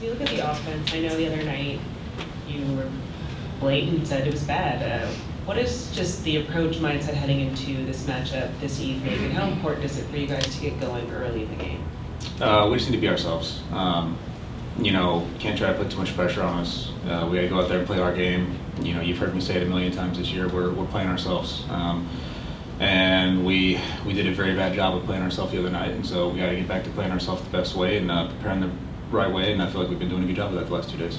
you look at the offense, I know the other night you were blatant and said it was bad. What is just the approach mindset heading into this matchup this evening, and how important is it for you guys to get going early in the game? We just need to be ourselves. Can't try to put too much pressure on us. We got to go out there and play our game. You've heard me say it a million times this year. We're playing ourselves, and we did a very bad job of playing ourselves the other night. And so we got to get back to playing ourselves the best way and preparing the right way. And I feel like we've been doing a good job of that the last 2 days.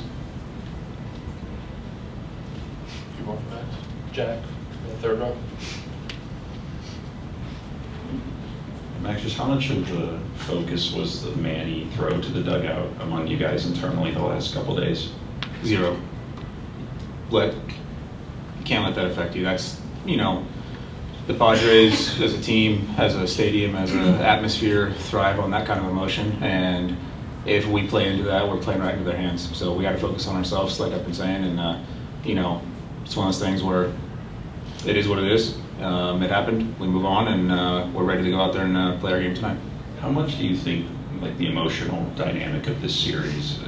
You want Max? Jack, the third row. Max, just how much of the focus was the Manny throw to the dugout among you guys internally the last couple days? 0. You can't let that affect you. That's, the Padres as a team, as a stadium, as an atmosphere thrive on that kind of emotion. And if we play into that, we're playing right into their hands. So we got to focus on ourselves, like I've been saying. And, it's one of those things where it is what it is. It happened. We move on, and we're ready to go out there and play our game tonight. How much do you think, the emotional dynamic of this series,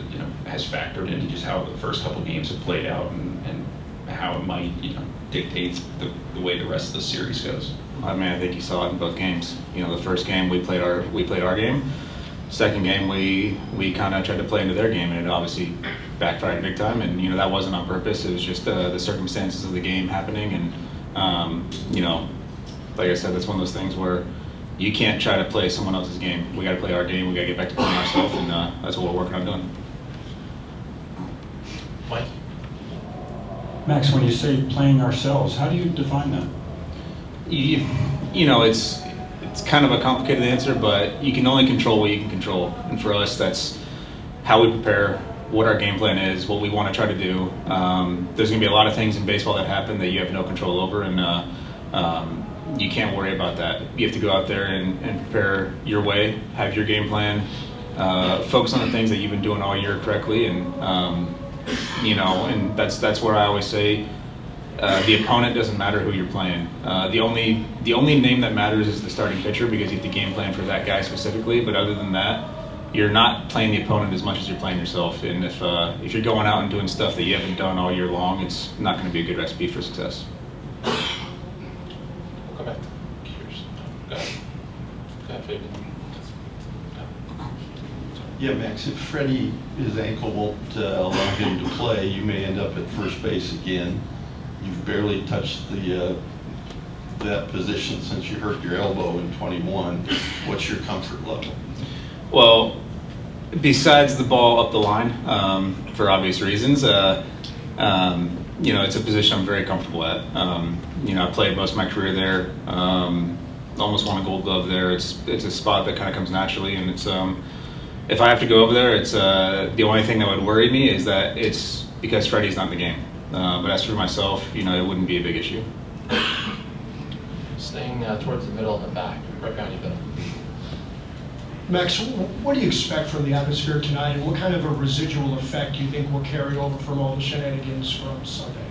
has factored into just how the first couple games have played out, and how it might, dictate the way the rest of the series goes? I think you saw it in both games. The first game we played our game. Second game we kind of tried to play into their game, and it obviously backfired big time. And that wasn't on purpose. It was just the circumstances of the game happening. And like I said, that's one of those things where you can't try to play someone else's game. We got to play our game. We got to get back to playing ourselves, and that's what we're working on doing. Mike? Max, when you say playing ourselves, how do you define that? It's kind of a complicated answer, but you can only control what you can control. And for us, that's how we prepare, what our game plan is, what we want to try to do. There's going to be a lot of things in baseball that happen that you have no control over, and you can't worry about that. You have to go out there and prepare your way, have your game plan, focus on the things that you've been doing all year correctly, and and that's where I always say the opponent doesn't matter who you're playing. The only name that matters is the starting pitcher, because you have to game plan for that guy specifically. But other than that, you're not playing the opponent as much as you're playing yourself. And if you're going out and doing stuff that you haven't done all year long, it's not going to be a good recipe for success. We'll come back to Kirsten. Go ahead, Fabian. Yeah, Max, if Freddie, his ankle won't allow him to play, you may end up at first base again. You've barely touched that position since you hurt your elbow in 21. What's your comfort level? Well, besides the ball up the line, for obvious reasons, it's a position I'm very comfortable at. I played most of my career there. Almost won a Gold Glove there. It's a spot that kind of comes naturally, and it's if I have to go over there, it's the only thing that would worry me is that it's because Freddie's not in the game. But as for myself, it wouldn't be a big issue. Staying towards the middle and the back, right behind you, Bill. Max, what do you expect from the atmosphere tonight, and what kind of a residual effect do you think will carry over from all the shenanigans from Sunday?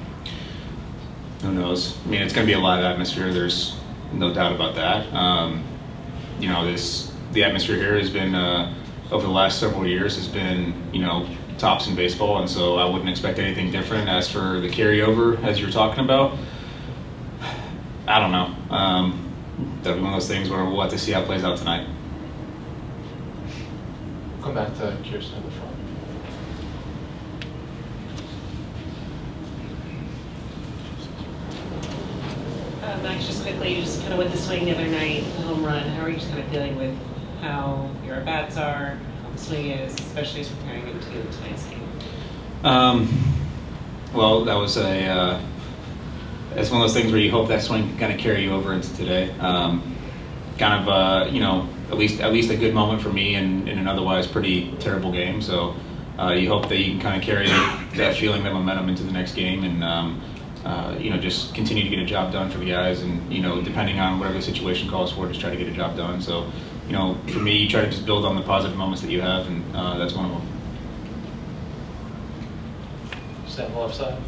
Who knows? It's going to be a live atmosphere. There's no doubt about that. The atmosphere here has been over the last several years has been tops in baseball, and so I wouldn't expect anything different. As for the carryover, as you're talking about, I don't know. That'll be one of those things where we'll have to see how it plays out tonight. Come back to Kirsten in the front. Max, just quickly, just kind of with the swing the other night, the home run, how are you just kind of dealing with how your at-bats are, how the swing is, especially as preparing into tonight's game? Well, that was it's one of those things where you hope that swing can kind of carry you over into today. At least a good moment for me in an otherwise pretty terrible game. So you hope that you can kind of carry that feeling, that momentum into the next game, and just continue to get a job done for the guys, and depending on whatever the situation calls for, just try to get a job done. So for me, you try to just build on the positive moments that you have, and that's one of them. Stand on the left side.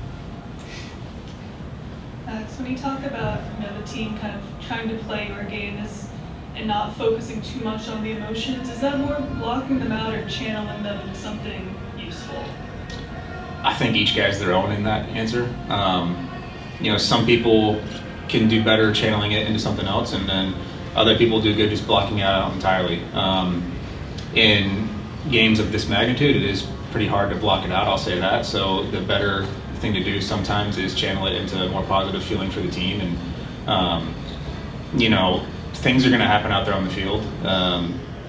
So when you talk about the team kind of trying to play your game and not focusing too much on the emotions, is that more blocking them out or channeling them into something you successful? I think each guy's their own in that answer. Some people can do better channeling it into something else, and then other people do good just blocking it out entirely. In games of this magnitude, it is pretty hard to block it out, I'll say that. So the better thing to do sometimes is channel it into a more positive feeling for the team. And, things are going to happen out there on the field.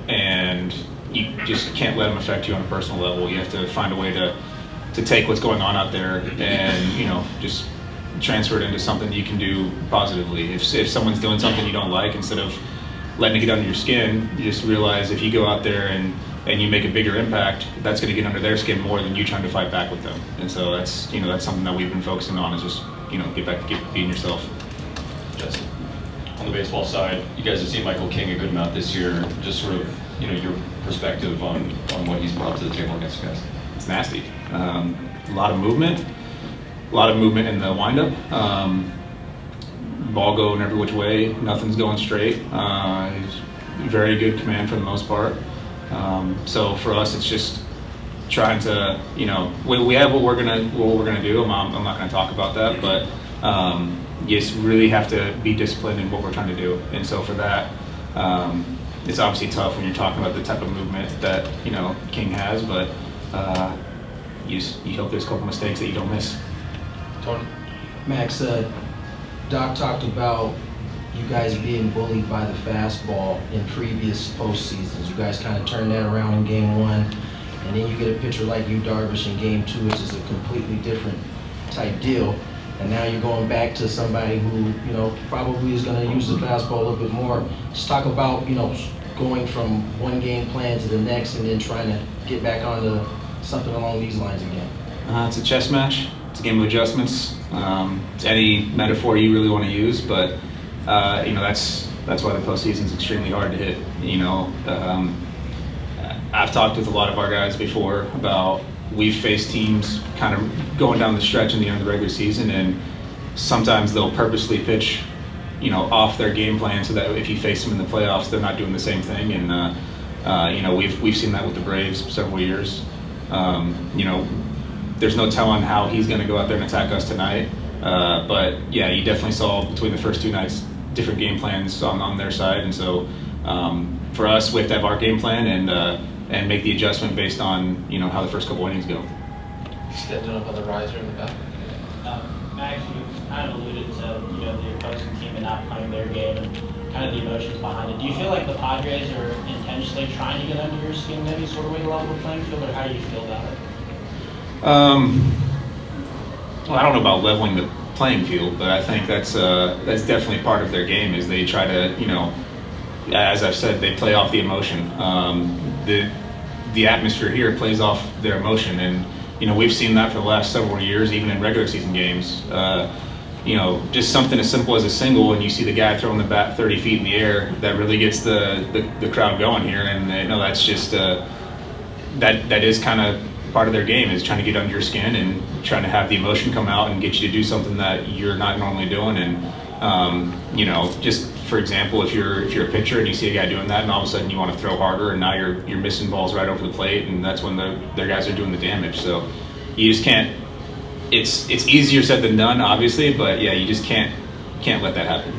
And you just can't let them affect you on a personal level. You have to find a way to take what's going on out there and, just transfer it into something you can do positively. If someone's doing something you don't like, instead of letting it get under your skin, you just realize if you go out there and you make a bigger impact, that's going to get under their skin more than you trying to fight back with them. And so that's something that we've been focusing on, is just, get back to being yourself. Jesse, on the baseball side, you guys have seen Michael King a good amount this year. Just sort of, your perspective on what he's brought to the table against you guys. It's nasty. A lot of movement in the windup. Ball going every which way. Nothing's going straight. He's very good command for the most part. So for us, it's just trying to, we have what we're gonna do. I'm not gonna talk about that, but you just really have to be disciplined in what we're trying to do. And so for that, it's obviously tough when you're talking about the type of movement that King has, but you hope there's a couple mistakes that you don't miss. Tony? Max, Doc talked about you guys being bullied by the fastball in previous postseasons. You guys kind of turned that around in game 1, and then you get a pitcher like you, Darvish, in game 2, which is a completely different type deal. And now you're going back to somebody who, probably is going to use the fastball a little bit more. Just talk about, going from one game plan to the next and then trying to get back onto something along these lines again. It's a chess match. It's a game of adjustments. It's any metaphor you really want to use, but that's why the postseason is extremely hard to hit. I've talked with a lot of our guys before about we've faced teams kind of going down the stretch in the end of the regular season, and sometimes they'll purposely pitch, off their game plan so that if you face them in the playoffs, they're not doing the same thing. And we've seen that with the Braves several years. There's no telling how he's going to go out there and attack us tonight. But yeah, you definitely saw between the first 2 nights different game plans on their side, and so for us, we have to have our game plan and make the adjustment based on how the first couple innings go. Standing up on the riser in the back. Max, you kind of alluded to the opposing team and not playing their game and kind of the emotions behind it. Do you feel like the Padres are intentionally trying to get under your skin, maybe sort of way to level the playing field, or how do you feel about it? Well, I don't know about leveling the playing field, but I think that's definitely part of their game. Is they try to, as I've said, they play off the emotion. The atmosphere here plays off their emotion, and we've seen that for the last several years, even in regular season games. Just something as simple as a single, and you see the guy throwing the bat 30 feet in the air, that really gets the crowd going here, and that's just that is kind of part of their game, is trying to get under your skin and trying to have the emotion come out and get you to do something that you're not normally doing. And just for example, if you're a pitcher and you see a guy doing that, and all of a sudden you want to throw harder, and now you're missing balls right over the plate, and that's when their guys are doing the damage. So you just can't. It's easier said than done, obviously, but yeah, you just can't let that happen.